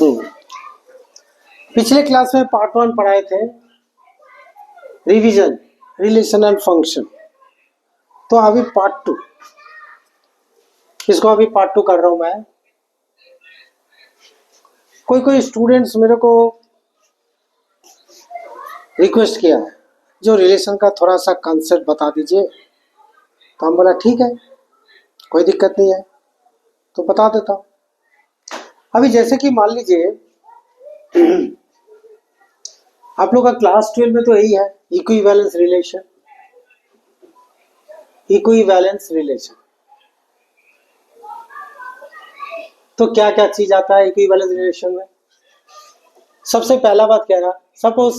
हम्म, पिछले क्लास में पार्ट 1 पढ़ाए थे, रिवीजन, रिलेशन एंड फंक्शन। तो अभी पार्ट 2, इसको अभी पार्ट 2 कर रहा हूं मैं। कोई स्टूडेंट्स मेरे को रिक्वेस्ट किया है, जो रिलेशन का थोड़ा सा कंसेप्ट बता दीजिए। तो हम बोला ठीक है, कोई दिक्कत नहीं है, तो बता देता हूँ। अभी जैसे कि मान लीजिए आप लोग का क्लास 12 में तो यही है, इक्विवेलेंस रिलेशन। इक्विवेलेंस रिलेशन तो क्या क्या चीज आता है इक्विवेलेंस रिलेशन में? सबसे पहला बात कह रहा, सपोज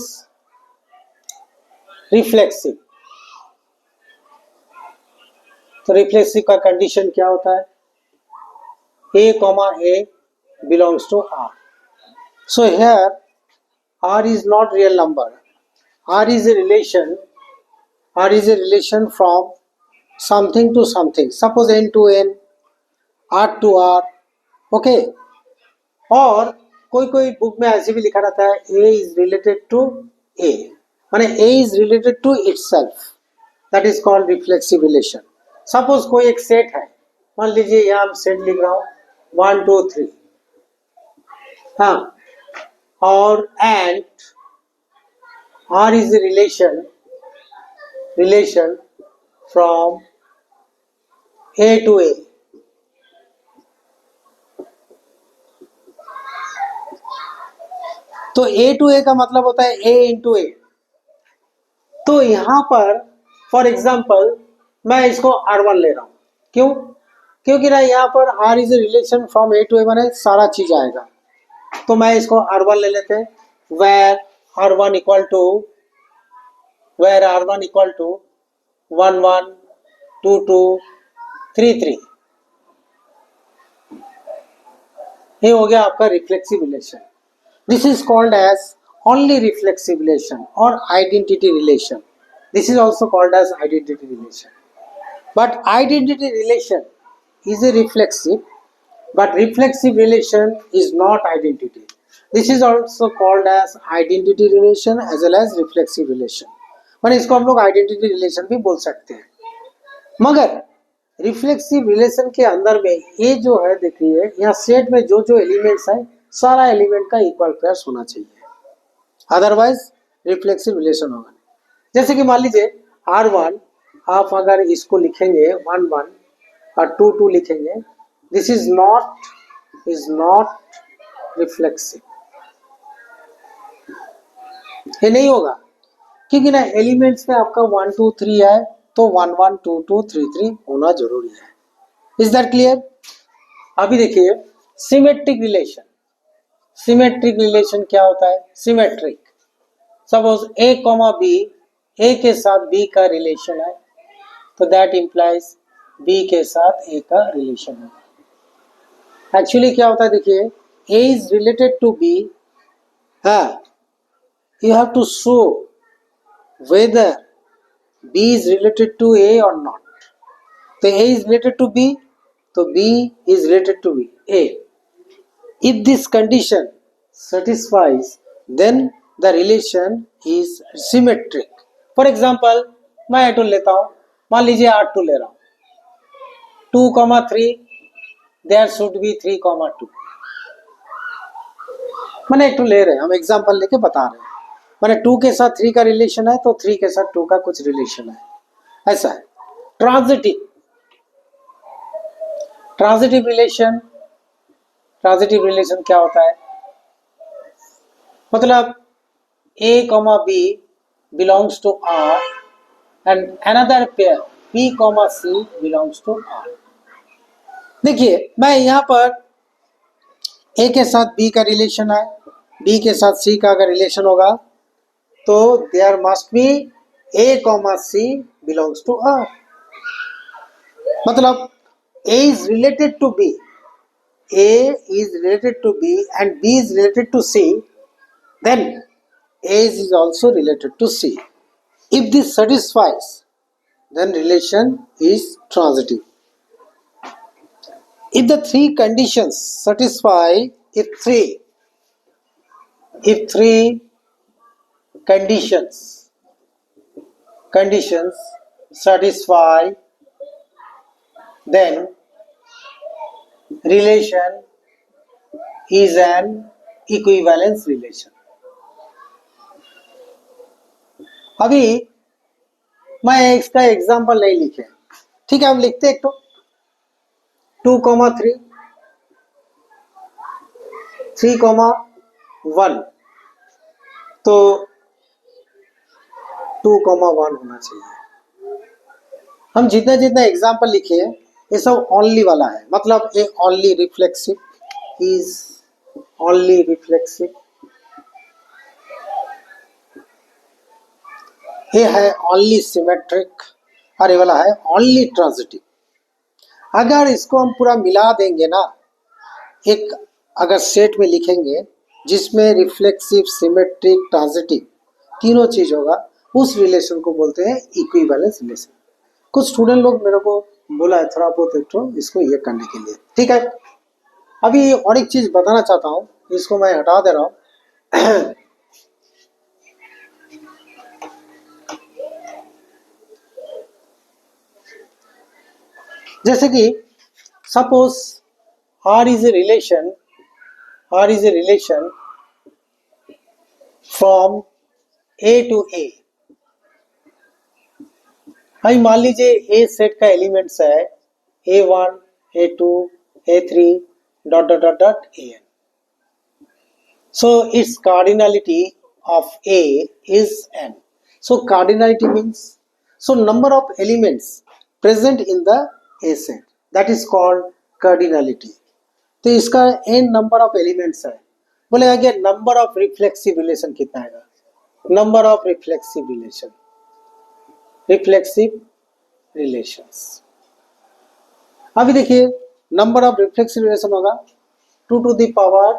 रिफ्लेक्सिव। तो रिफ्लेक्सिव का कंडीशन क्या होता है? A, A belongs to R. So here R is not real number. R is a relation. R is a relation from something to something. Suppose N to N, R to R. Okay. और कोई book में ऐसे भी लिखा रहता है A is related to A. माने A is related to itself. That is called reflexive relation. Suppose कोई एक सेट है, मान लीजिए यहाँ हम सेट लिख रहा हूँ 1 2 3, हाँ, और and R is a relation from A to A. तो A to A का मतलब होता है A into A। तो यहां पर फॉर एग्जाम्पल मैं इसको R1 ले रहा हूं, क्यों? क्योंकि ना यहाँ पर R is a relation from A to A माने सारा चीज आएगा। तो मैं इसको R1 ले लेते हैं, where R1 equal to 1 1 2 2 3 3। ये हो गया आपका reflexive relation. This is called as only reflexive relation और identity relation. This is also called as identity relation. But identity relation is a reflexive, but reflexive relation is not identity. This is also called as identity relation as well as reflexive relation. पर इसको हम लोग identity relation भी बोल सकते हैं। मगर reflexive relation के अंदर में ये जो है, देखिए यहाँ सेट में जो जो एलिमेंट्स है, सारा एलिमेंट का इक्वल पेयर्स होना चाहिए, अदरवाइज रिफ्लेक्सिव रिलेशन होगा। जैसे कि मान लीजिए R1, आप अगर इसको लिखेंगे 1 1 और 2 2 लिखेंगे, दिस इज नॉट रिफ्लेक्सिव। ये नहीं होगा, क्योंकि ना एलिमेंट्स में आपका 1 2 3 है, तो 1 1 2 2 3 3 होना जरूरी है। Is that clear? अभी देखिए सिमेट्रिक रिलेशन। सिमेट्रिक रिलेशन क्या होता है? Symmetric, suppose A, B, A के साथ B का रिलेशन है, तो दैट इंप्लाइज B के साथ A का रिलेशन है। एक्चुअली क्या होता है, देखिए A is related to B, हाँ, you have to show whether B is related to A or not. तो A is related to B, तो B is related to A. If this condition satisfies, then the relation is symmetric. For example, मैं A2 लेता हूँ, मान लीजिए R2 ले रहा हूँ, 2 3, there should be 3 2। मैंने एक 2 ले रहे हैं, हम एग्जाम्पल लेके बता रहे हैं। मैंने 2 के साथ 3 का रिलेशन है, तो 3 के साथ 2 का कुछ रिलेशन है, ऐसा है। ट्रांजिटिव रिलेशन क्या होता है? मतलब A, B belongs to R and another pair B, C belongs to R। देखिए मैं यहाँ पर A के साथ B का रिलेशन है, B के साथ C का अगर रिलेशन होगा, तो there must be A, C belongs to R। मतलब A is related to B, A is related to B and B is related to C, then A is also related to C. If this satisfies, then relation is transitive. If the three conditions satisfy, if three, if three conditions satisfy, then relation is an equivalence relation. अभी मैं इसका example नहीं लिखे, ठीक है, हम लिखते एक तो 2,3 3,1 तो 2,1 होना चाहिए। हम जितना जितना एग्जाम्पल लिखे ये सब ओनली वाला है, मतलब a only reflexive is only reflexive, ये है ओनली सिमेट्रिक और ये वाला है ओनली ट्रांजिटिव। अगर इसको हम पूरा मिला देंगे ना, एक अगर सेट में लिखेंगे जिसमें रिफ्लेक्सिव सिमेट्रिक ट्रांजिटिव तीनों चीज होगा, उस रिलेशन को बोलते हैं इक्विवेलेंस रिलेशन। कुछ स्टूडेंट लोग मेरे को बोला है थोड़ा बहुत एक तो इसको ये करने के लिए, ठीक है। अभी और एक चीज बताना चाहता हूँ, इसको मैं हटा दे रहा हूँ। जैसे कि suppose R is a relation from A to A। भाई मान लीजिए A सेट का एलिमेंट्स है A1, A2, A3 dot dot dot dot AN। So its cardinality of A is n. So cardinality means number of elements present in the A set, that is called cardinality। तो इसका n number of elements है, बोलेगा कि number of reflexive relation कितना आएगा, number of reflexive relations. अभी देखिए number of reflexive relation होगा 2 to the power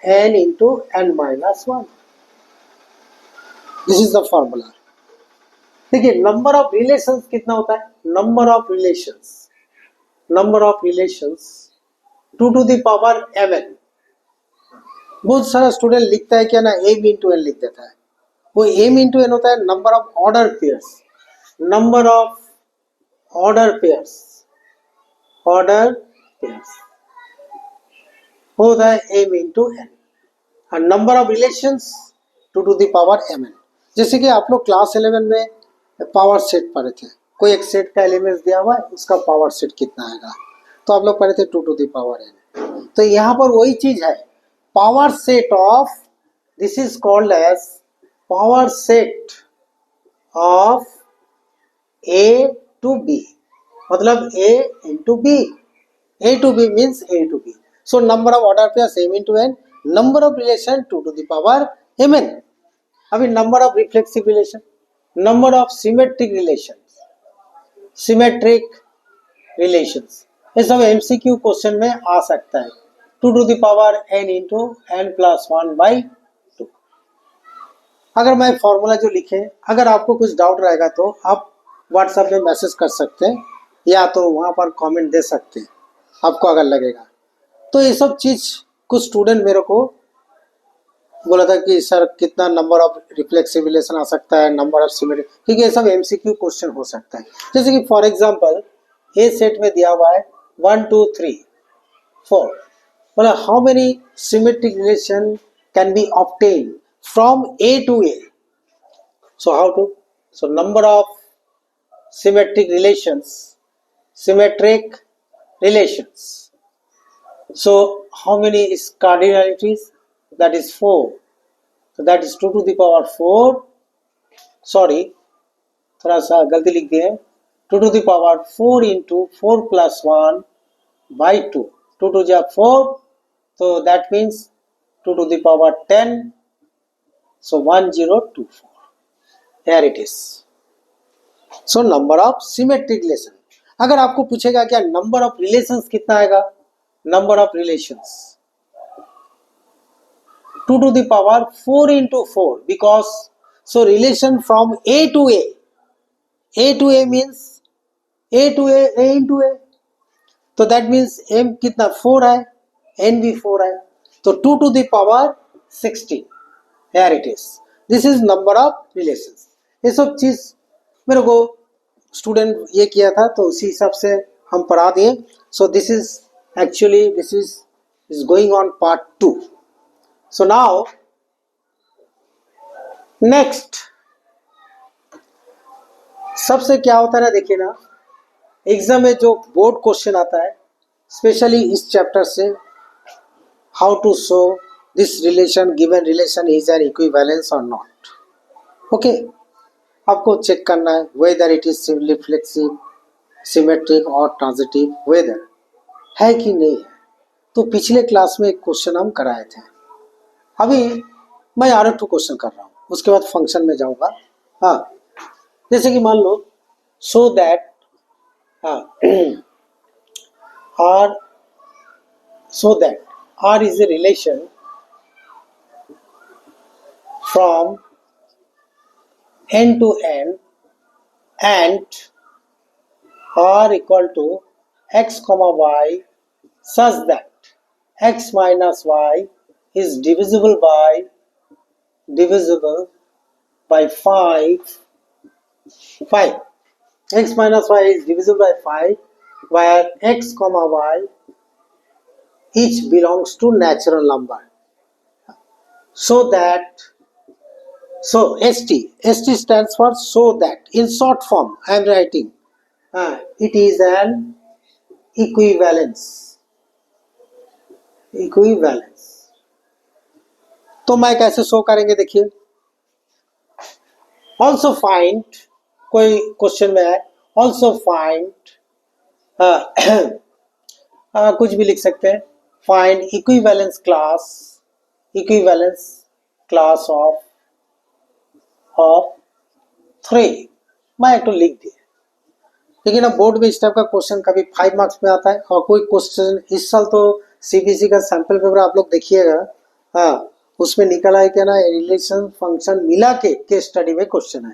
n into n minus 1। This is the formula. देखिए नंबर ऑफ रिलेशंस कितना होता है, number of relations 2 to the power mn। बहुत सारा स्टूडेंट लिखता है क्या ना, m into n लिख देता है, वो m into n होता है नंबर ऑफ ऑर्डर पेयर्स, होता है m into n, और number of relations 2 to the power mn। जैसे कि आप लोग क्लास 11 में पावर सेट पढ़े थे, कोई एक सेट का एलिमेंट्स दिया हुआ है, उसका पावर सेट कितना आएगा, तो आप लोग पढ़े थे 2 to the power n। तो यहाँ पर वही चीज है, power set of, this is called as power set of A to B, मतलब A into B, A to B means A to B। So number of order pairs m into n, number of relation 2 to the power mn। अभी number of reflexive relation, number of symmetric relations, ये सब MCQ question में आ सकता है, 2 to the power n into n plus 1 by 2। अगर मैं formula जो लिखे, अगर आपको कुछ डाउट रहेगा तो आप व्हाट्सएप में मैसेज कर सकते हैं, या तो वहाँ पर कमेंट दे सकते हैं आपको अगर लगेगा। तो ये सब चीज़ कुछ स्टूडेंट मेरे को बोला था कि सर कितना नंबर ऑफ रिफ्लेक्सिव रिलेशन आ सकता है, नंबर ऑफ सिमेट्रिक, क्योंकि ये सब MCQ क्वेश्चन हो सकता है। जैसे कि फॉर एग्जांपल ए सेट में दिया हुआ है 1 2 3 4, बोला how many symmetric relation can be obtain from A to A। So how to, so number of symmetric relations, so how many is cardinalities, that is 4, so that is 2 to the power 4, sorry थोड़ा सा गलती लिख दिए, 2 to the power 4 into 4 plus 1 by 2, 2 to the 4, so that means 2 to the power 10, so 1024, here it is। So number of symmetric relation. अगर आपको पूछेगा क्या number of relations कितना आएगा, number of relations 2 to the power 4 into 4, because so relation from A to A means A into A, तो that means m कितना 4 है, n भी 4 है, तो 2 to the power 16. Here it is. This is number of relations. ये सब चीज मेरे को स्टूडेंट ये किया था तो उसी हिसाब से हम पढ़ा दिए. So this is actually this is going on part 2. So now next सबसे क्या होता है ना, देखिए ना, एग्जाम में जो बोर्ड क्वेश्चन आता है स्पेशली इस चैप्टर से, how to show this relation given relation is an equivalence और नॉट. ओके, आपको चेक करना है whether it is reflexive, symmetric और ट्रांजिटिव, वेदर है कि नहीं है. तो पिछले क्लास में एक क्वेश्चन हम कराए थे. अभी मैं और 2 क्वेश्चन कर रहा हूँ, उसके बाद फंक्शन में जाऊंगा. हाँ, जैसे कि मान लो so that R is a relation from n to n and R equal to x comma y such that x minus y is divisible by 5. X minus y is divisible by 5 where x comma y each belongs to natural number. So ST stands for so that. In short form I am writing it is an equivalence. तो मैं कैसे show करेंगे, देखिए. Also find, कोई question में है also find, कुछ भी लिख सकते हैं. Find equivalence class of 3. मैं एक तो लिख दिया, लेकिन अब बोर्ड में इस टाइप का क्वेश्चन कभी 5 मार्क्स में आता है. और कोई क्वेश्चन इस साल तो सीबीएसई का सैंपल पेपर आप लोग देखिएगा, हाँ, उसमें निकला है क्या ना, रिलेशन फंक्शन मिला के केस स्टडी में क्वेश्चन है.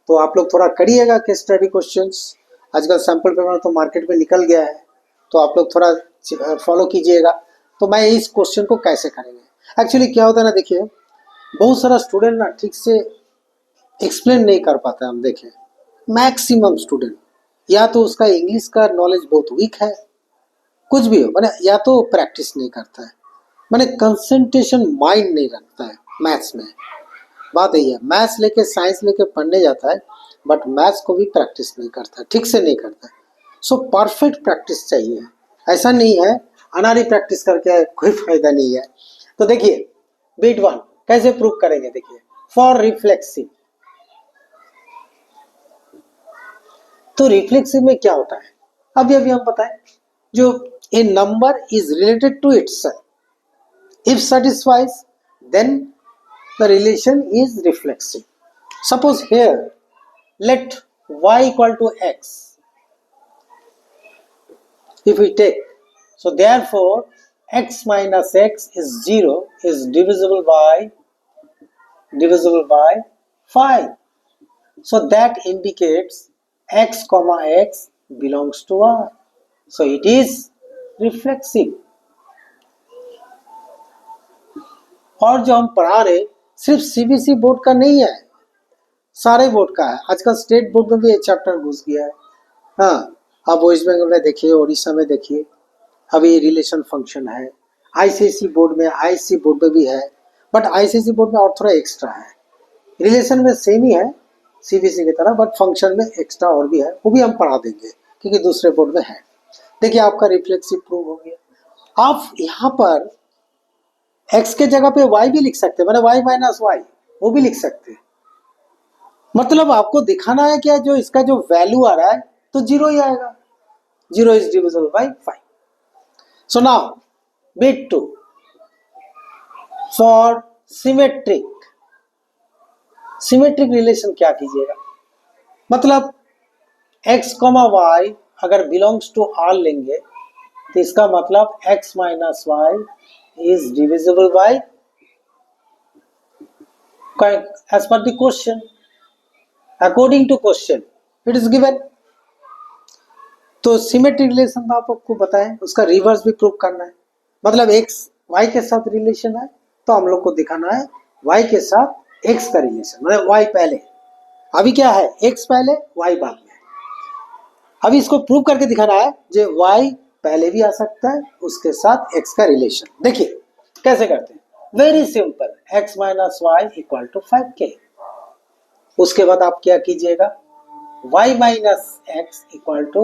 तो आप लोग थोड़ा करिएगा केस स्टडी क्वेश्चंस. आजकल सैंपल पेपर तो मार्केट में निकल गया है, तो आप लोग थोड़ा फॉलो कीजिएगा. तो मैं इस क्वेश्चन को कैसे करेंगे, एक्चुअली क्या होता है ना, देखिए बहुत सारा स्टूडेंट ना ठीक से एक्सप्लेन नहीं कर पाता है. हम देखें मैक्सिमम स्टूडेंट या तो उसका इंग्लिश का नॉलेज बहुत वीक है, कुछ भी हो, मैंने या तो प्रैक्टिस नहीं करता है, मैंने कंसंट्रेशन माइंड नहीं रखता है मैथ्स में. बात यही है, मैथ्स लेके साइंस लेके पढ़ने जाता है बट मैथ्स को भी प्रैक्टिस नहीं करता, ठीक से नहीं करता. सो परफेक्ट प्रैक्टिस चाहिए. ऐसा नहीं है अनारी प्रैक्टिस करके कोई फायदा नहीं है. तो देखिए बिट 1 कैसे प्रूव करेंगे, देखिए फॉर रिफ्लेक्सिव. तो रिफ्लेक्सिव में क्या होता है, अभी हम बताएं, जो a number is related to itself, if satisfies then the relation is reflexive. Suppose here let y equal to x, if we take, so therefore x minus x is 0 is divisible by 5. So that indicates x comma x belongs to R, so it is reflexive. और जो हम पढ़ा रहे सिर्फ CBSE board का नहीं है, सारे बोर्ड का है. आजकल स्टेट बोर्ड में भी एक चैप्टर घुस गया है. हाँ, आप वेस्ट बंगाल में देखिए, उड़ीसा में देखिए, अभी रिलेशन फंक्शन है. आईसीएसई बोर्ड में, आईएससी बोर्ड में भी है, बट आईसीएसई बोर्ड में और थोड़ा एक्स्ट्रा है. रिलेशन में सेम ही है सीबीएसई की तरह, बट फंक्शन में एक्स्ट्रा और भी है, वो भी हम पढ़ा देंगे क्योंकि दूसरे बोर्ड में है. देखिए आपका रिफ्लेक्सिव प्रूव हो गया. आप यहाँ पर x के जगह पे y भी लिख सकते हैं, मैंने y माइनस y वो भी लिख सकते हैं. मतलब आपको दिखाना है क्या, जो इसका जो वैल्यू आ रहा है तो 0 ही आएगा. 0 is divisible by 5. So now bit 2 for symmetric relation क्या कीजिएगा, मतलब x, y अगर बिलोंग्स टू R लेंगे तो इसका मतलब x minus y is divisible by, as per the question, according to question it is given. तो सिमेट्रिक रिलेशन तो आपको बताएं, उसका रिवर्स भी प्रूव करना है. मतलब x y के साथ रिलेशन है तो हम लोग को दिखाना है y के साथ x का रिलेशन, मतलब y पहले, अभी क्या है x पहले y बाद में। अभी इसको प्रूव करके दिखाना है जो y पहले भी आ सकता है उसके साथ x का रिलेशन। देखिए कैसे करते हैं, very simple, x minus y equal to 5k। उसके बाद आप क्या कीजिएगा, y minus x equal to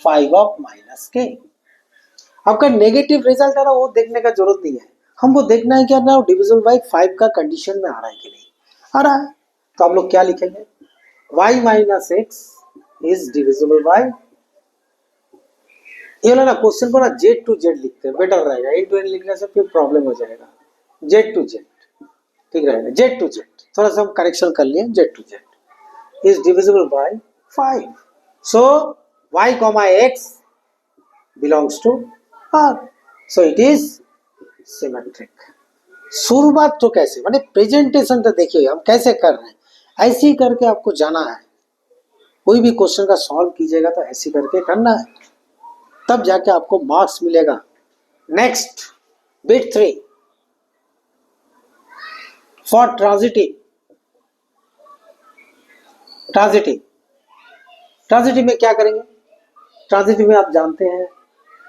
5 of minus k. आपका नेगेटिव रिजल्ट है ना, वो देखने का जरूरत नहीं है, हमको देखना है क्या ना डिविजिबल बाई 5 का कंडीशन में आ रहा है कि नहीं आ रहा है। तो आप लोग क्या लिखेंगे, y minus x is divisible by, ये वाला ना क्वेश्चन को ना जेड टू जेड लिखते हैं, बेटर रहेगा, एंड टू एंड लिखने से फिर प्रॉब्लम हो जाएगा, जेड टू जेड ठीक रहेगा, जेड टू जेड, थोड़ा सा हम करेक्शन कर लिए, z to z is divisible by 5। So y comma x belongs to R, so it is symmetric। शुरुआत तो कैसे, माने प्रेजेंटेशन तो देखिए हम कैसे कर रहे हैं, ऐसे ही करके आपको जाना है। कोई भी क्वेश्चन का सॉल्व कीजिएगा तो ऐसे करके करना है, तब जाके आपको मार्क्स मिलेगा। Next bit 3 for transitive. Transitive में क्या करेंगे, ट्रांजिटिव में आप जानते हैं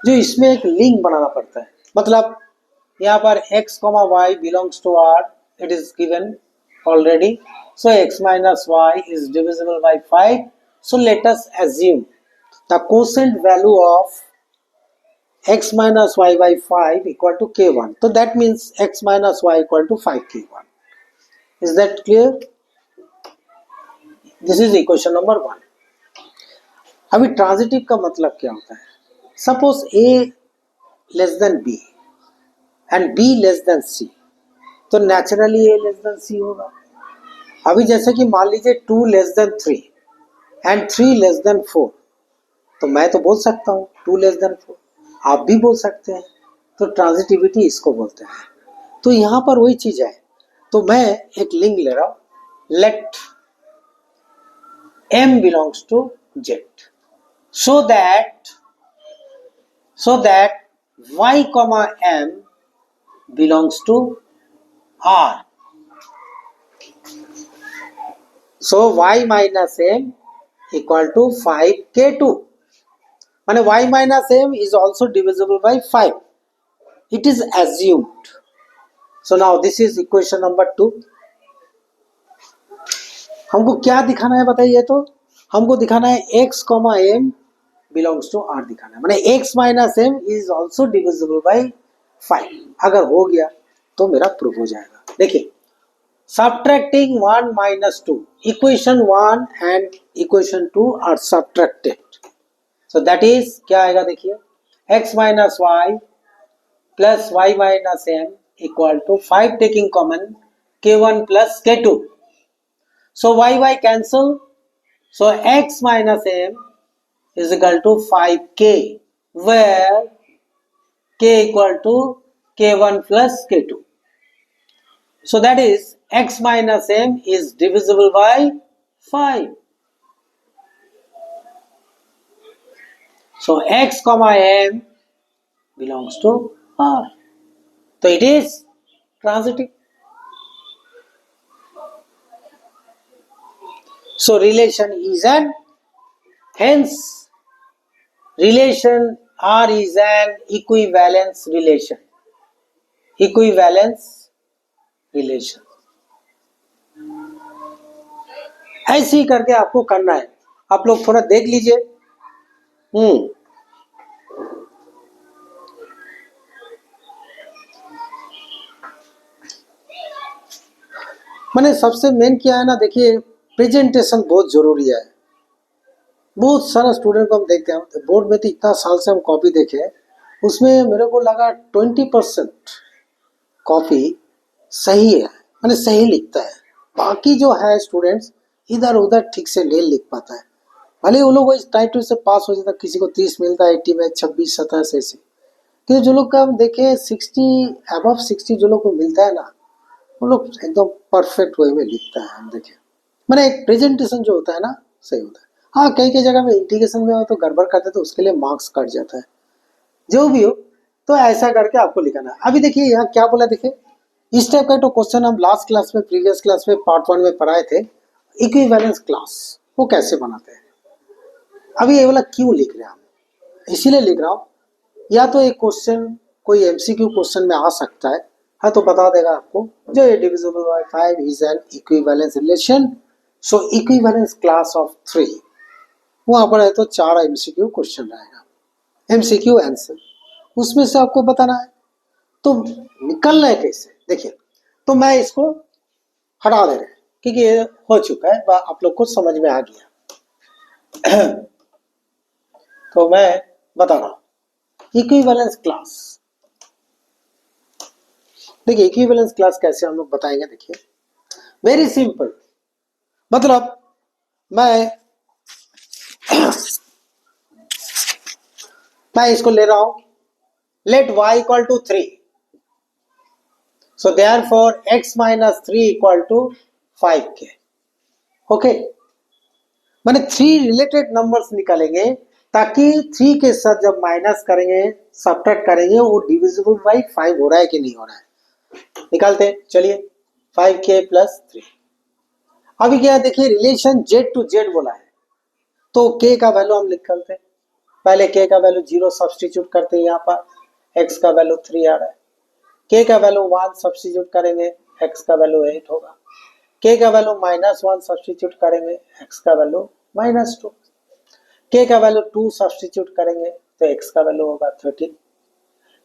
जो इसमें एक लिंक बनाना पड़ता है, मतलब यहाँ पर x, y belongs to R, it is given already, so x minus y is divisible by 5, so let us assume the quotient value of x minus y by 5 equal to k1, so that means x minus y equal to 5k1, is that clear? This is equation number 1। अभी transitive का मतलब क्या होता है, suppose a less than b and b less than c, तो naturally a less than c होगा। अभी जैसे कि मान लीजिए 2 less than 3 and 3 less than 4, तो मैं तो बोल सकता हूँ 2 लेस देन 4, आप भी बोल सकते हैं, तो ट्रांजिटिविटी इसको बोलते हैं। तो यहाँ पर वही चीज है, तो मैं एक लिंक ले रहा हूँ, late m belongs to z, so that y comma m belongs to R, so y minus m equal to 5k2, माने y minus m is also divisible by 5, it is assumed। so now this is equation number 2। हमको क्या दिखाना है बताइए, तो हमको दिखाना है x comma m belongs to R दिखाना है, माने x minus m is also divisible by 5। अगर हो गया तो मेरा प्रूफ हो जाएगा। देखिए subtracting 1 minus 2, equation 1 and equation 2 are subtracted, so that is क्या आएगा, देखिए x minus y plus y minus m equal to 5 taking common k1 plus k2, so y cancel, so x minus m is equal to 5k, where k equal to k1 plus k2, so that is x minus m is divisible by 5, so x comma m belongs to R, so it is transitive। So relation is an, hence relation R is an equivalence relation, equivalence relation। ऐसे ही करके आपको करना है, आप लोग थोड़ा देख लीजिए। मैंने सबसे मेन किया है ना, देखिए प्रेजेंटेशन बहुत जरूरी है। बहुत सारा स्टूडेंट को हम देखते हैं बोर्ड में, तो इतना साल से हम कॉपी देखे, उसमें मेरे को लगा 20% कॉपी सही है, मैंने सही लिखता है, बाकी जो है स्टूडेंट्स इधर उधर ठीक से नहीं लिख पाता है। भले वो लोग इस टाइप से पास हो जाता है, किसी को 30 मिलता है 80 में, 26 27 ऐसे, तो जो लोग का हम देखे 60 अबव 60 जो लोग को मिलता है ना, वो लोग एकदम परफेक्ट वे में लिखता है। हम देखे मैंने एक प्रेजेंटेशन जो होता है ना सही होता है। हाँ कई कई जगह में इंटीग्रेशन में हो तो गड़बड़ करते तो उसके लिए मार्क्स कट जाता है, जो भी हो तो ऐसा करके आपको लिखाना है। अभी देखिए यहाँ क्या बोला, देखिए इस टाइप का तो क्वेश्चन हम लास्ट क्लास में, प्रीवियस क्लास में, पार्ट 1 में पढ़ाए थे, इक्विवेलेंस क्लास वो कैसे बनाते हैं। अभी ये वाला क्यों लिख रहे हैं हम, इसीलिए लिख रहा हूँ, या तो एक क्वेश्चन कोई एमसीक्यू क्वेश्चन में आ सकता है, हाँ तो बता देगा आपको जो a divisible by 5 is an equivalence relation, so equivalence class of 3, वहां पर है तो 4 एमसीक्यू क्वेश्चन रहेगा, एमसीक्यू आंसर, उसमें से आपको बताना है। तो निकलना है कैसे, देखिए, तो मैं इसको हटा दे रहे हैं क्योंकि ये हो चुका है, आप लोग को समझ में आ गया। तो मैं बता रहा हूं इक्विवेलेंस क्लास। देखिए इक्विवेलेंस क्लास कैसे हम लोग बताएंगे, देखिए वेरी सिंपल, मतलब मैं इसको ले रहा हूं, let y equal to 3, so therefore x minus 3 equal to 5k, okay. मैंने 3 रिलेटेड नंबर्स निकालेंगे ताकि 3 के साथ जब माइनस करेंगे, सब्ट्रैक्ट करेंगे, वो डिविजिबल बाई 5 हो रहा है कि नहीं हो रहा है, निकालते हैं। चलिए 5k प्लस 3, अभी क्या देखिए रिलेशन z टू z बोला है, तो k का वैल्यू हम निकालते हैं। पहले k का वैल्यू 0 सब्स्टिट्यूट करते हैं, यहाँ पर x का वैल्यू 3 आ रहा है, k का वैल्यू 1 सब्स्टिट्यूट करेंगे, x का वैल्यू 8 होगा, k का वैल्यू -1 सब्स्टिट्यूट करेंगे, x का वैल्यू -2, k का वैल्यू 2 सब्स्टिट्यूट करेंगे तो x का वैल्यू होगा 13,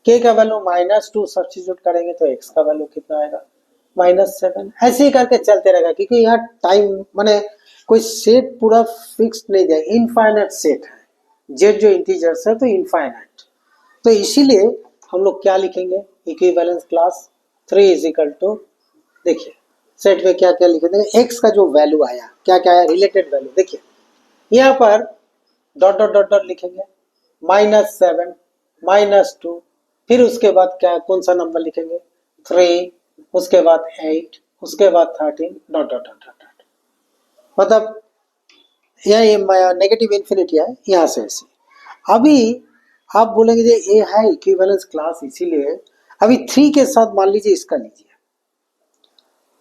k का वैल्यू -2 सब्स्टिट्यूट करेंगे तो x का वैल्यू कितना आएगा -7। ऐसे ही करके चलते रहेगा क्योंकि यहाँ टाइम माने कोई सेट पूरा फिक्स नहीं है, इनफाइनाइट सेट है, z जो इंटीजर्स है तो इनफाइनाइट, तो इसीलिए हम लोग क्या लिखेंगे, equivalence class 3 is equal to, देखिए सेट में क्या क्या लिखे देंगे, x का जो वैल्यू आया, क्या क्या आया रिलेटेड वैल्यू, देखिए यहाँ पर डॉट डॉट डॉट डॉट लिखेंगे, -7 -2, फिर उसके बाद क्या कौन सा नंबर लिखेंगे 3, उसके बाद 8, उसके बाद 13, डॉट डॉट डॉट डॉट, मतलब यहाँ नेगेटिव इन्फिनिटी है, यहाँ से ऐसे। अभी आप बोलेंगे जे ये है इक्विवेलेंस क्लास, इसीलिए अभी 3 के साथ मान लीजिए इसका लीजिए,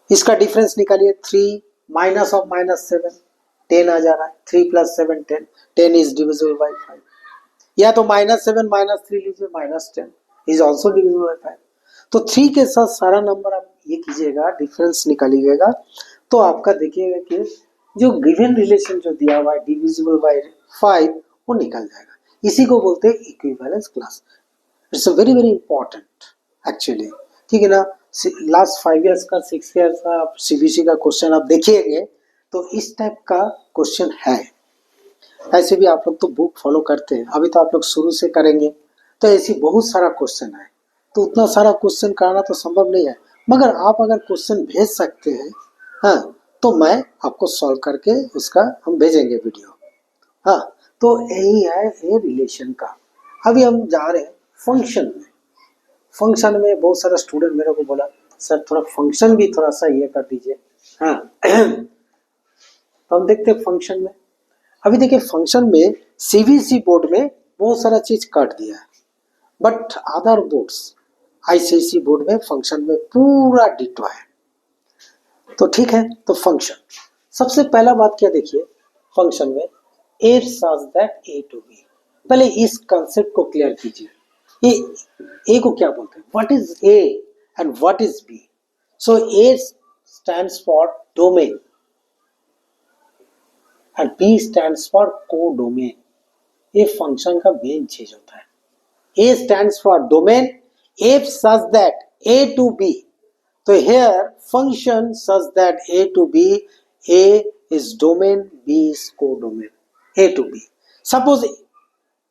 इसका डिफरेंस निकालिए, 3 माइनस ऑफ -7 10 आ जा रहा है, 3 प्लस 7 10, 10 इज डिविजिबल बाय 5, या तो -7 -3 लीजिए, -10 इज ऑल्सो डिविजिबल बाय 5। तो 3 के साथ सारा नंबर आप ये कीजिएगा, डिफरेंस निकालिएगा, तो आपका देखिएगा कि जो गिवन रिलेशन जो दिया हुआ है डिविजिबल बाय 5 वो निकल जाएगा, इसी को बोलते हैं equivalence class. It's a very very important actually, ठीक है ना। लास्ट 5 इयर्स का 6 इयर्स का सीबीएसई का क्वेश्चन आप देखिएंगे तो इस टाइप का क्वेश्चन है। ऐसे भी आप लोग तो बुक फॉलो करते हैं, अभी तो आप लोग शुरू से करेंगे, तो ऐसी बहुत सारा क्वेश्चन है, तो उतना सारा क्वेश्चन करना तो संभव नहीं है, मगर आप अगर क्वेश्चन भेज सकते हैं, हाँ, तो मैं आपको सॉल्व करके उसका हम भेजेंगे वीडियो, हाँ। तो यही है ये रिलेशन का। अभी हम जा रहे हैं फंक्शन में। फंक्शन में बहुत सारा स्टूडेंट मेरे को बोला सर थोड़ा फंक्शन भी थोड़ा सा ये कर दीजिए, हाँ। तो हम देखते हैं फंक्शन में। अभी देखिए फंक्शन में सीबीएसई बोर्ड में बहुत सारा चीज काट दिया है, but other boards ICSE board में फंक्शन में पूरा डिटो है, तो ठीक है। तो फंक्शन सबसे पहला बात क्या देखिए, फंक्शन में if such that A to B, पहले इस कंसेप्ट को क्लियर कीजिए। ए को क्या बोलते हैं, what is A and what is B. So A stands for domain and B stands for codomain. ये फंक्शन का मेन चीज होता है। A stands for domain if such that A to B, तो here function such that a to b, a is domain, b is codomain, a to b. Suppose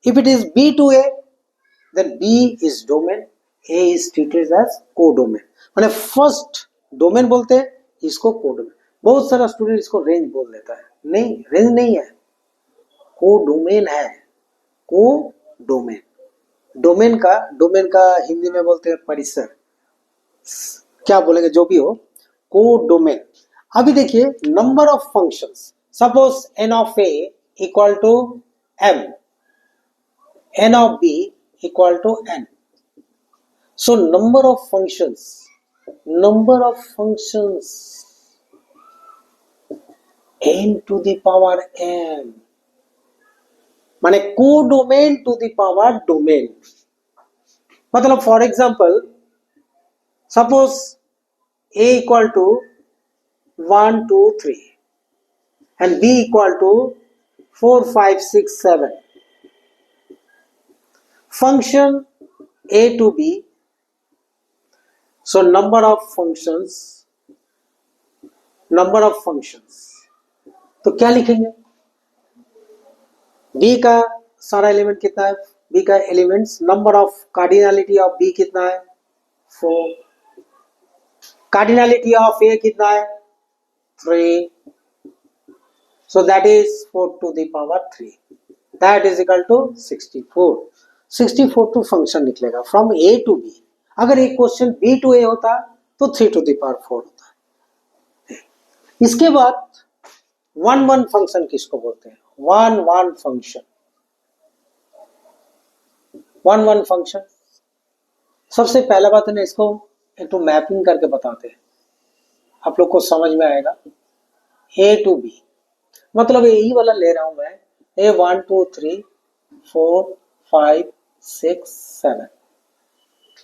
if it is b to a, then b is domain, a is treated as codomain. माने first domain बोलते हैं, इसको codomain. बहुत सारा student इसको range बोल देता है, नहीं रेंज नहीं है, कोडोमेन है, कोडोमेन। डोमेन का हिंदी में बोलते हैं परिसर, क्या बोलेंगे जो भी हो, कोडोमेन। अभी देखिए number of functions, suppose n of a equal to m, n of b equal to n, so number of functions number of functions n to the power m, माने co-domain to the power domain. मतलब for example suppose a equal to 1 2 3 and b equal to 4 5 6 7. Function a to b, so number of functions, तो क्या लिखेंगे? b का सारा element कितना है? b का elements, number of cardinality of b कितना है? 4. कार्डिनलिटी ऑफ a कितना है? 3. So that is 4 to the power 3. That is equal to 64. 64 to function निकलेगा from a to b. अगर एक क्वेश्चन b to a होता तो 3 to the power 4 होता. इसके बाद 1 फंक्शन किसको बोलते हैं? 1 फंक्शन. 1 फंक्शन सबसे पहला बात है ना, इसको एक तो मैपिंग करके बताते हैं, आप लोग को समझ में आएगा. a to b मतलब यही वाला ले रहा हूं मैं, a 1 2 3 4 5 6 7.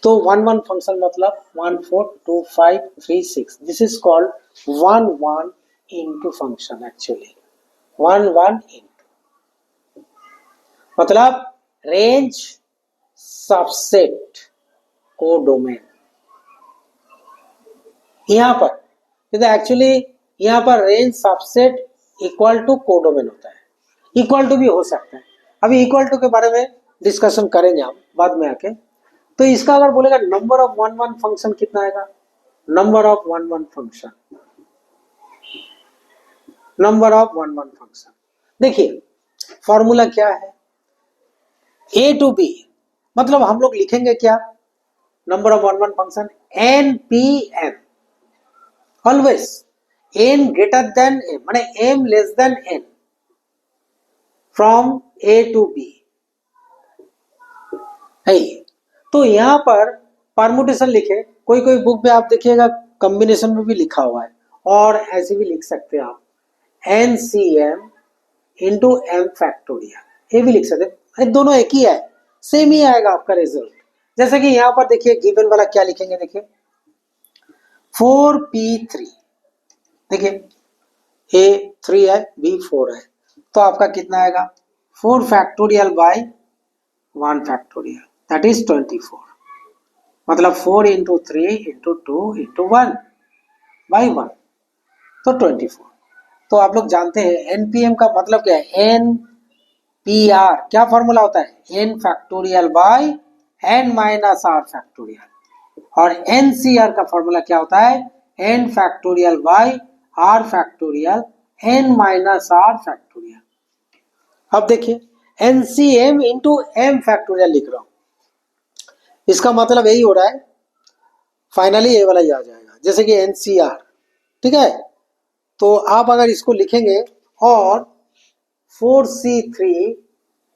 तो 1 फंक्शन मतलब 1 4 2 5 3 6. This is called 1 into function. Actually 1 into मतलब रेंज सबसेट को डोमेन. यहां पर एक्चुअली यहां पर range subset equal to codomain होता है. इक्वल टू भी हो सकता है, अभी इक्वल टू के बारे में डिस्कशन करेंगे हम बाद में आके. तो इसका अगर बोलेगा नंबर ऑफ 1 फंक्शन कितना आएगा? Number of 1 function, number of 1 function. देखिए फॉर्मूला क्या है? a टू b मतलब हम लोग लिखेंगे क्या? Number of 1 function npm. Always n greater than m, माने m less than n from a to b है. तो यहां पर परमुटेशन लिखे, कोई कोई बुक में आप देखिएगा कॉम्बिनेशन में भी लिखा हुआ है, और ऐसे भी लिख सकते हैं आप NCM इंटू m फैक्टोरियल, ये भी लिख सकते हैं. दोनों एक ही है, सेम ही आएगा आपका रिजल्ट. जैसे कि यहां पर देखिए गिवन वाला क्या लिखेंगे, देखिए 4p3. देखिए a 3 है, b 4 है, तो आपका कितना आएगा? 4 factorial bye 1 factorial, that is 24. मतलब 4 इंटू 3 इंटू 2 इंटू 1 बाई 1, तो 24. तो आप लोग जानते हैं npm का मतलब क्या है? npr क्या फॉर्मूला होता है? n factorial by n minus r factorial. और ncr का फॉर्मूला क्या होता है? n factorial by r factorial n minus r factorial. अब देखिए NCM इंटू m फैक्टोरियल लिख रहा हूं, इसका मतलब यही हो रहा है, फाइनली ये वाला ही आ जाएगा, जैसे कि NCR. ठीक है, तो आप अगर इसको लिखेंगे और 4C3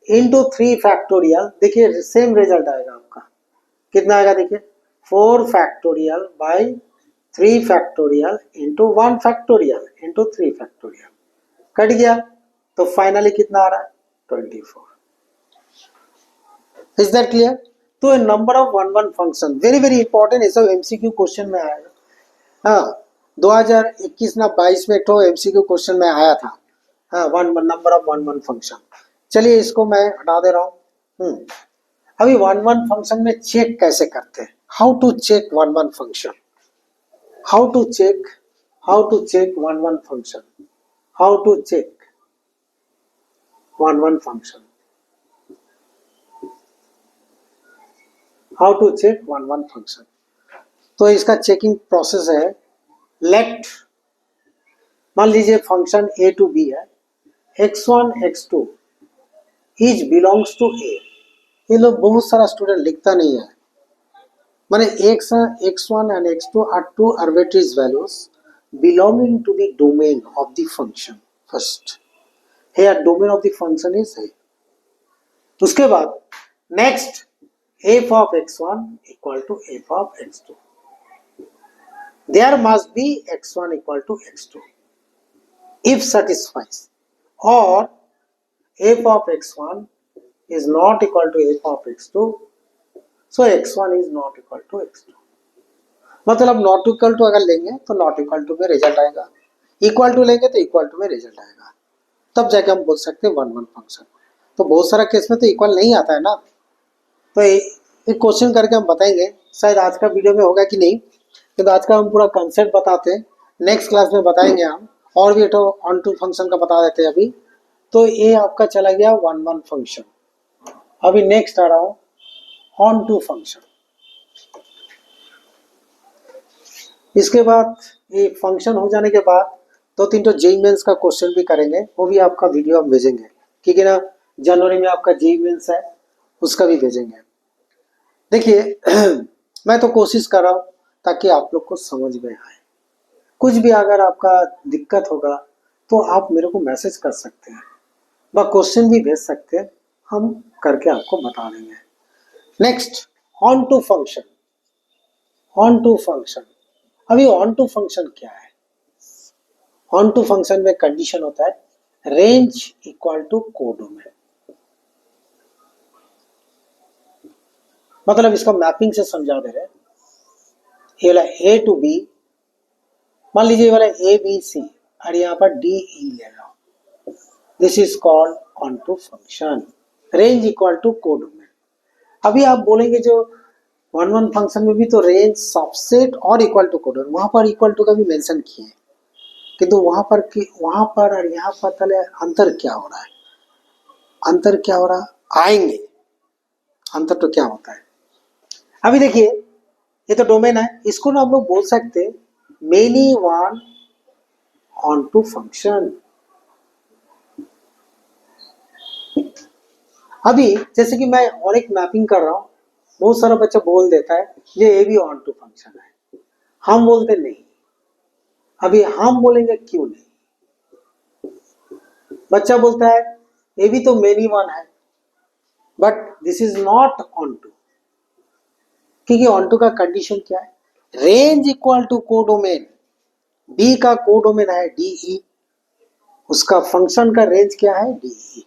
इंटू 3 फैक्टोरियल, देखिए सेम रिजल्ट आएगा आपका. कितना आएगा? देखिए 4 factorial by 3 factorial into 1 factorial into 3 factorial. कट गया, तो फाइनली कितना आ रहा है? 24. Is that clear? तो number of 1 function very very important, ये सब एमसीक्यू क्वेश्चन में आएगा. हाँ 2021 ना 22 में तो एमसीक्यू क्वेश्चन में आया था. हाँ नंबर ऑफ 1 फंक्शन. चलिए इसको मैं हटा दे रहा हूँ. अभी 1 फंक्शन में चेक कैसे करते हैं? How to check 1 function, how to check 1 function, how to check 1 function, how to check 1 function. तो इसका चेकिंग प्रोसेस है, लेट मान लीजिए फंक्शन a टू b है, x1 x2 is belongs to a. ये लोग बहुत सारा स्टूडेंट लिखता नहीं है, माने x1 and x2 are two arbitrary values belonging to the domain of the function. First here domain of the function is a. उसके बाद next f of x1 equal to f of x2. there must be x1 equal to x2 if satisfies, or f of x1 is not equal to f of x2, so x1 is not equal to x2. मतलब not equal to अगर लेंगे तो not equal to में result आएगा, equal to लेंगे तो equal to में result आएगा, तब जाके हम बोल सकते हैं वन वन फंक्शन। तो बहुत सारा केस में तो इक्वल नहीं आता है ना, तो एक क्वेश्चन करके हम बताएंगे, शायद आज का वीडियो में होगा कि नहीं, तो आज का हम पूरा कंसेप्ट बताते हैं, नेक्स्ट क्लास में बताएंगे हम। और भी तो ऑन टू फंक्शन का बता देते हैं अभी। तो ये आपका चला गया वन वन फंक्शन। अभी नेक्स्ट आ रहा हूँ ऑन टू फंक्शन। इसके बाद ये फंक्शन हो जाने के बाद दो तीन तो जेईई मेंस का क्वेश्चन भी करेंगे, वो भी आपका वीडियो हम भेजेंगे, क्योंकि ना जनवरी में आपका जेईई मेंस है, उसका भी भेजेंगे। देखिए मैं तो कोशिश कर रहा हूँ ताकि आप लोग को समझ में आए। कुछ भी अगर आपका दिक्कत होगा तो आप मेरे को मैसेज कर सकते हैं, व क्वेश्चन भी भेज सकते हैं, हम करके आपको बता देंगे। Next onto function. Onto function, अभी ऑन टू फंक्शन क्या है? ऑन टू फंक्शन में कंडीशन होता है रेंज इक्वल टू कोडोमेन। मतलब इसका मैपिंग से समझा दे रहे हैं। ये वाला ए टू बी, मान लीजिए वाला ए बी सी और यहाँ पर डी ई ले लो, this is called onto function. Range equal to codomain. अभी आप बोलेंगे जो वन वन फंक्शन में भी तो रेंज, सबसेट और इक्वल टू कोडोमेन, वहां पर इक्वल टू का भी मेंशन किए, किंतु वहां पर और यहाँ पर पहले अंतर क्या हो रहा है? अंतर क्या हो रहा है आएंगे, अंतर तो क्या होता है। अभी देखिए ये तो डोमेन है, इसको ना हम लोग बोल सकते हैं many one onto function. अभी जैसे कि मैं और एक मैपिंग कर रहा हूं, बहुत सारा बच्चा बोल देता है ये भी ऑन टू फंक्शन है, हम बोलते नहीं। अभी हम बोलेंगे क्यों नहीं? बच्चा बोलता है ये भी तो मेनी वन है, but this is not onto, क्योंकि ऑन टू का कंडीशन क्या है? Range equal to codomain. B का कोडोमेन है डीई, उसका फंक्शन का रेंज क्या है? डीई।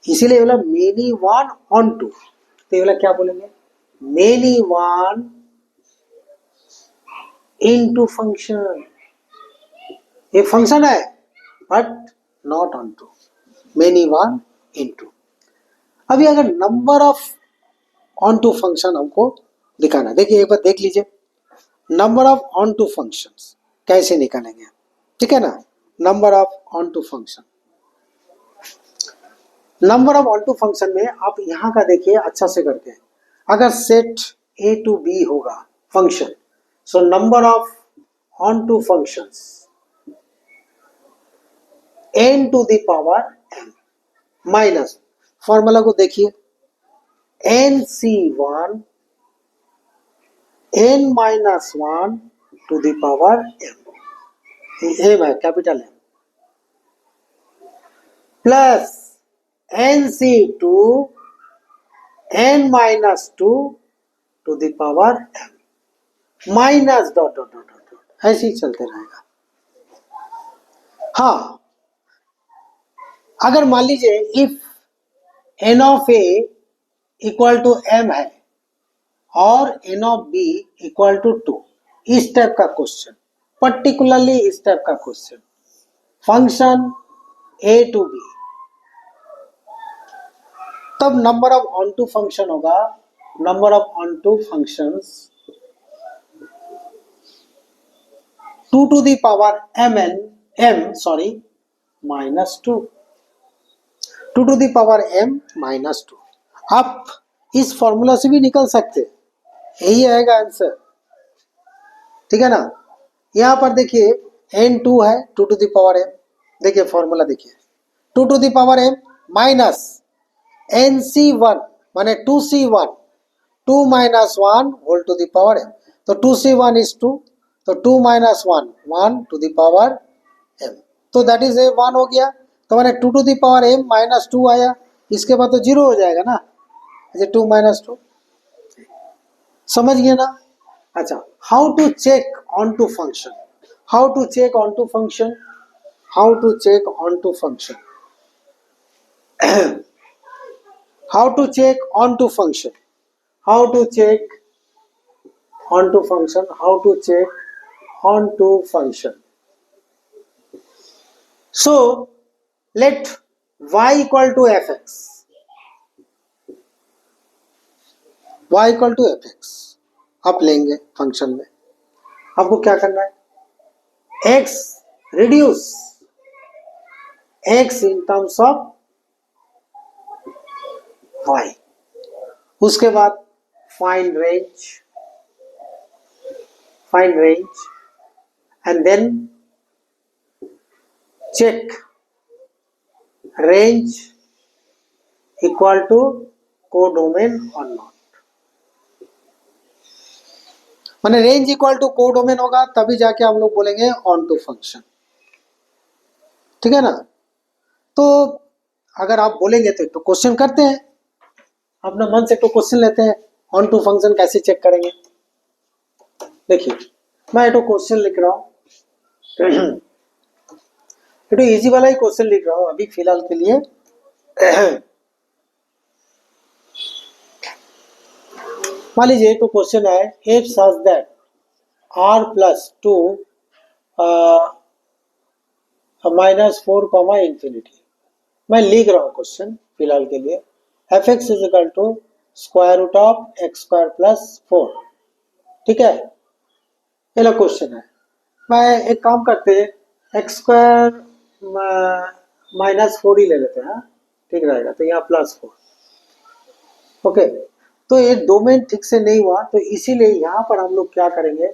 इसीलिए बोला मेनी वन ऑन टू, तो ये बोला क्या बोलेंगे? Many one into function. ये फंक्शन है but not onto, many one into. अभी अगर number of onto function हमको दिखाना, देखिए एक बार देख लीजिए number of onto functions कैसे निकालेंगे, ठीक है ना। Number of onto function, number of onto function में आप यहां का देखिए अच्छा से करते हैं। अगर सेट ए टू बी होगा function, so number of onto functions n to the power m minus, formula को देखिए nc1 n minus one to the power m, M है capital M, plus nc2 n minus two to the power m minus dot dot dot dot, ऐसे ही चलते रहेगा। हाँ, अगर मान लीजिए if n of a equal to m है और n of b equal to 2, इस टाइप का क्वेश्चन, पर्टिकुलरली इस टाइप का question, function a to b, तब number of onto function होगा, number of onto functions 2 to the power m minus 2, 2 to the power m minus 2। आप इस formula से भी निकल सकते, यही आएगा आंसर, ठीक है ना। यहां पर देखिए n2 है 2 टू द पावर m, देखिए फॉर्मूला देखिए 2 to the power m minus nc1 माने 2c1, 2 minus 1 whole to the power m, तो 2c1 इज 2, तो 2 minus 1 1 to the power m, तो दैट इज ए 1 हो गया, तो मैंने 2 to the power m minus 2 आया, इसके बाद तो 0 हो जाएगा ना, 2 माइनस 2, समझ गए ना। अच्छा, how to check onto function, how to check onto function, how to check onto function, how to check on to function, how to check on to function, how to check on to function. So let y equal to fx, y equal to fx आप लेंगे function में, आपको क्या करना है, x reduce x in terms of y, उसके बाद find range, find range and then check range equal to codomain or not, माने रेंज इक्वल टू कोडोमेन होगा तभी जाके हम लोग बोलेंगे ऑन टू फंक्शन, ठीक है ना। तो अगर आप बोलेंगे तो एक तो क्वेश्चन करते हैं, अपना मन से तो क्वेश्चन लेते हैं, ऑन टू फंक्शन कैसे चेक करेंगे। देखिए मैं एक तो क्वेश्चन लिख रहा हूं, एक तो इजी वाला ही क्वेश्चन लिख रहा हूं अभी फिलहाल के लिए। मान लीजिए तो क्वेश्चन है if such that r plus to -4 comma infinity, मैं लिख रहा हूँ क्वेश्चन फिलहाल के लिए, f x is equal to square root of x square plus 4, ठीक है, ये लो क्वेश्चन है। मैं एक काम करते हैं, एक्स स्क्वायर -4 ही ले लेते हैं, ठीक रहेगा, तो यहाँ +4, ओके। तो ये डोमेन ठीक से नहीं हुआ तो इसीलिए यहाँ पर हम लोग क्या करेंगे,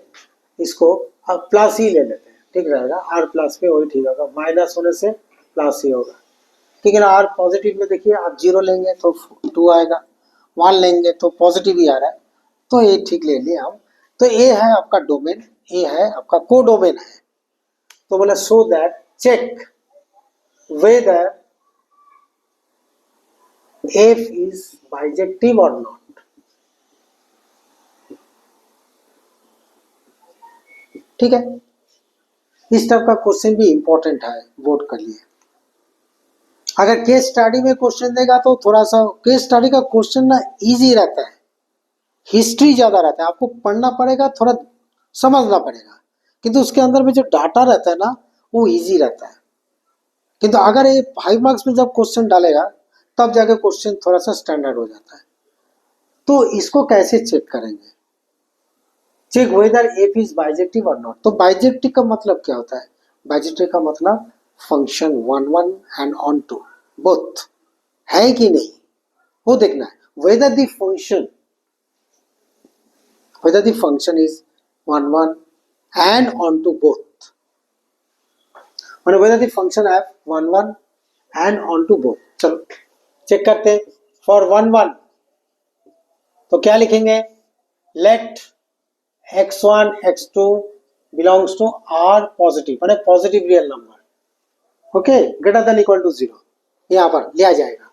इसको प्लस ही ले लेते हैं, ठीक रहेगा, r प्लस में वही ठीक होगा, माइनस होने से प्लस ही होगा, ठीक है ना। r पॉजिटिव में देखिए आप 0 लेंगे तो 2 आएगा, 1 लेंगे तो पॉजिटिव ही आ रहा है, तो ये ठीक ले लिए हम। तो ये है आपका डोमेन, ये है आपका कोडोमेन है। तो बोला so that check whether f is bijective or not, ठीक है। इस टाइप का क्वेश्चन भी इंपॉर्टेंट है, वोट कर लिए। अगर केस स्टडी में क्वेश्चन देगा तो थोड़ा सा केस स्टडी का क्वेश्चन ना इजी रहता है, हिस्ट्री ज्यादा रहता है, आपको पढ़ना पड़ेगा, थोड़ा समझना पड़ेगा, किंतु उसके अंदर में जो डाटा रहता है ना वो इजी रहता है। किंतु अगर ये 5 मार्क्स में जब क्वेश्चन डालेगा तब जाके क्वेश्चन थोड़ा सा स्टैंडर्ड हो जाता है। तो इसको कैसे चेक करेंगे, check whether F is bijective और नॉट। तो बाइजेक्टिव का मतलब क्या होता है, बाइजेक्टिव का मतलब function 1 1 and onto both है कि नहीं, वो देखना है। Whether the function is 1 1 and onto both, माने whether the function have 1 1 and onto both. चलो चेक करते हैं। फॉर 1 1 तो क्या लिखेंगे, let x1 x2 belongs to r positive, माने positive real number, okay, greater than equal to 0 यहां पर लिया जाएगा।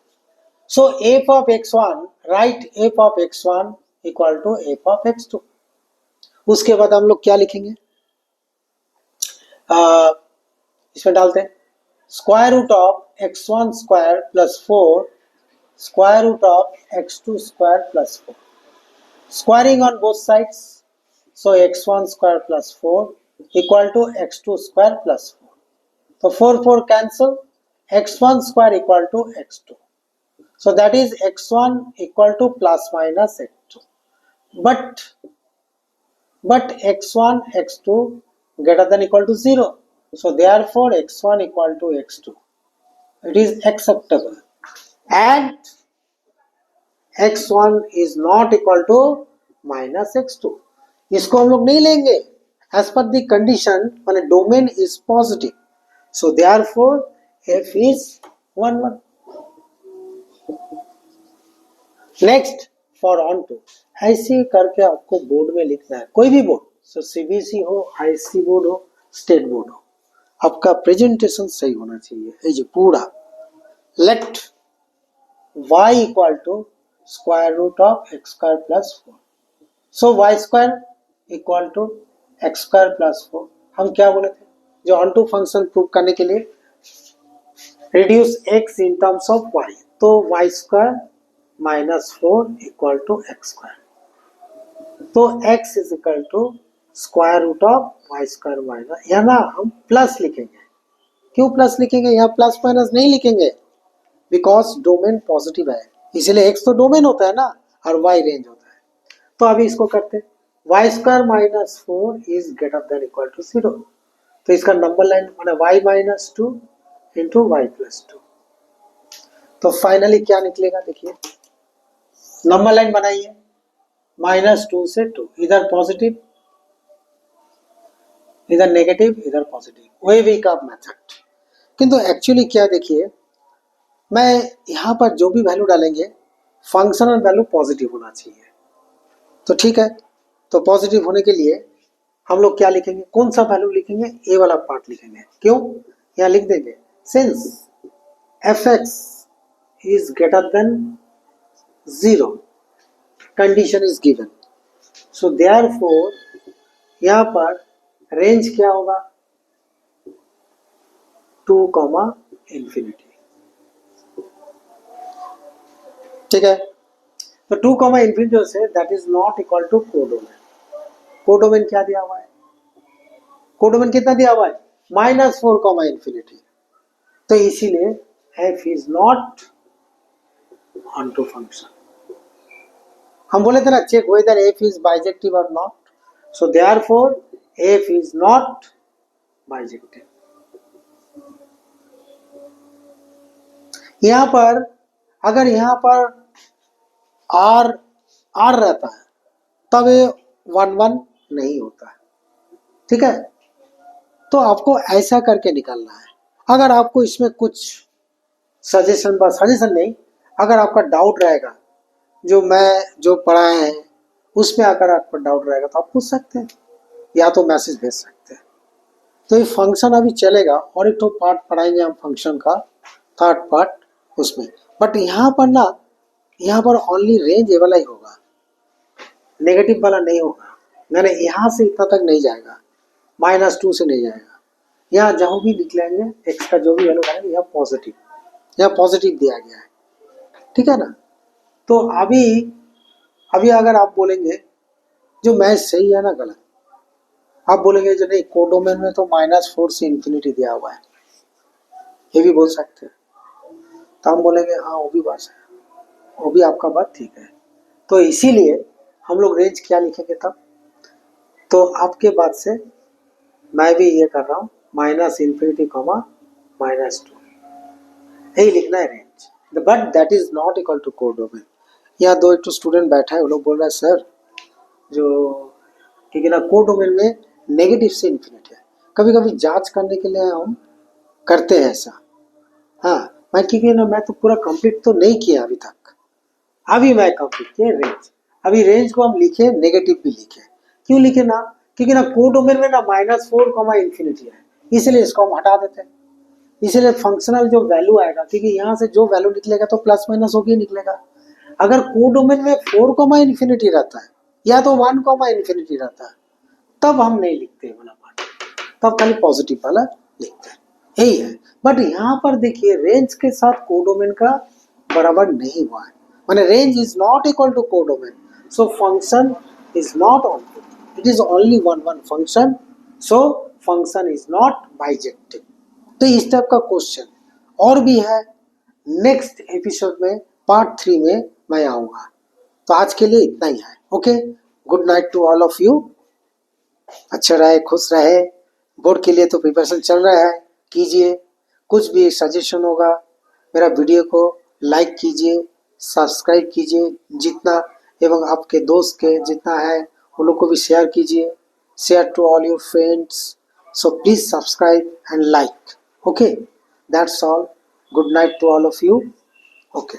So f of x1, right f of x1 equal to f of x2। उसके बाद हम लोग क्या लिखेंगे, इसमें डालते हैं square root of x1 square plus 4 square root of x2 square plus 4, squaring on both sides, so x1 square plus 4 equal to x2 square plus 4, so 4 4 cancel, x1 square equal to x2, so that is x1 equal to plus minus x2, but x1 x2 greater than equal to 0, so therefore x1 equal to x2, it is acceptable, and x1 is not equal to minus x2, इसको हम लोग नहीं लेंगे as पर the condition, माने domain is positive, so therefore f is 1 1। Next for onto, ऐसे करके आपको बोर्ड में लिखना है, कोई भी बोर्ड, सो सीबीएसई हो, आईसी बोर्ड हो, स्टेट बोर्ड हो, आपका प्रेजेंटेशन सही होना चाहिए। ये जो पूरा let y equal to square root of x square plus 4, so y square equal to x square plus 4। हम क्या बोले थे जो ऑन टू फंक्शन प्रूव करने के लिए, reduce x in terms of y, तो y square minus 4 equal to x square. तो x is equal to square root of y square minus, यहाँ ना हम प्लस लिखेंगे। क्यों प्लस लिखेंगे, यहाँ प्लस माइनस नहीं लिखेंगे, बिकॉज डोमेन पॉजिटिव है, इसलिए x तो डोमेन होता है ना और y रेंज होता है। तो अभी इसको करते हैं, y square minus 4 is greater than equal to 0। तो इसका नंबर लाइन माने y minus 2 into y plus 2। तो फाइनली क्या निकलेगा, देखिए नंबर लाइन बनाइए, -2 से 2, इधर पॉजिटिव इधर नेगेटिव इधर पॉजिटिव, वही वीक ऑफ मेथड। किंतु एक्चुअली क्या देखिए, मैं यहाँ पर जो भी वैल्यू डालेंगे फंक्शनल वैल्यू पॉजिटिव होना चाहिए। तो ठीक है, तो पॉजिटिव होने के लिए हम लोग क्या लिखेंगे, कौन सा वैल्यू लिखेंगे, ए वाला पार्ट लिखेंगे। क्यों, यहाँ लिख देंगे since F x is greater then 0 condition is given, so therefore यहाँ पर रेंज क्या होगा 2, इंफिनिटी। ठीक है, तो 2, इंफिनिटी से that is not equal to codomain. Codomain क्या दिया हुआ है, कोडोमेन कितना दिया हुआ है -4, इंफिनिटी। तो इसीलिए f is not onto function. हम बोले थे ना check whether f is bijective और not, so therefore f is not bijective. यहां पर अगर यहां पर r रहता है तब ये 1 नहीं होता है। ठीक है, तो आपको ऐसा करके निकालना है। अगर आपको इसमें कुछ सजेशन नहीं, अगर आपका डाउट रहेगा जो पढ़ाए हैं उसमें अगर आपका डाउट रहेगा तो आप पूछ सकते हैं या तो मैसेज भेज सकते हैं। तो ये फंक्शन अभी चलेगा और एक तो पार्ट पढ़ाएंगे हम फंक्शन का, थर्ड पार्ट उसमें। बट यहाँ पर ओनली रेंज ए वाला ही होगा, नेगेटिव वाला नहीं होगा। मैंने यहाँ से इतना तक नहीं जाएगा, -2 से नहीं जाएगा। यहाँ जहाँ भी निकलेंगे एक्स का जो भी वैल्यू आएगा यहाँ पॉजिटिव दिया गया है। ठीक है ना, तो अभी अगर आप बोलेंगे जो मैथ सही है ना गलत, आप बोलेंगे जो नहीं कोडोमेन में तो -4 से इंफिनिटी दिया हुआ है, ये भी बोल सकते हैं। तो हम बोलेंगे हाँ वो भी बात है, वो भी आपका बात ठीक है। तो इसीलिए हम लोग रेंज क्या लिखेंगे तब, तो आपके बात से मैं भी ये कर रहा हूँ -इंफिनिटी, -2, यही लिखना है range, but that is not equal to codomain. यहाँ एक तो स्टूडेंट बैठा है, वो लोग बोल रहा है सर जो ठीक है ना कोडोमेन में नेगेटिव से इंफिनिटी है। कभी कभी जांच करने के लिए हम करते हैं ऐसा। हाँ क्योंकि ना मैं तो पूरा कंप्लीट तो नहीं किया अभी तक, अभी मैं कंप्लीट किया रेंज। अभी रेंज को हम लिखे नेगेटिव भी लिखे, क्यों लिखे ना, क्योंकि ना कोडोमेन में ना -4, इंफिनिटी है, इसलिए इसको हम हटा देते हैं। इसलिए फंक्शनल जो वैल्यू आएगा, क्योंकि यहाँ से जो वैल्यू निकलेगा तो प्लस माइनस होके निकलेगा। अगर कोडोमेन में 4, इंफिनिटी रहता है या तो 1, इंफिनिटी रहता है तब हम नहीं लिखते वाला पार्ट, तब खाली पॉजिटिव वाला लिखते हैं, यही है। बट यहाँ पर देखिए रेंज के साथ कोडोमेन का बराबर नहीं हुआ है, माने range is not equal to codomain, so function is not onto, it is only one function, so function is not bijective. तो इस टाइप का क्वेश्चन और भी है, नेक्स्ट एपिसोड में पार्ट 3 में मैं आऊंगा। तो आज के लिए इतना ही है। Okay, good night to all of you. अच्छा रहे, खुश रहे। बोर्ड के लिए तो प्रिपरेशन चल रहा है, कीजिए। कुछ भी सजेशन होगा मेरा वीडियो को लाइक कीजिए, सब्सक्राइब कीजिए जितना, एवं आपके दोस्त के जितना है उन लोग को भी शेयर कीजिए, share to all your friends. So please subscribe and like. Okay, that's all. Good night to all of you. Okay.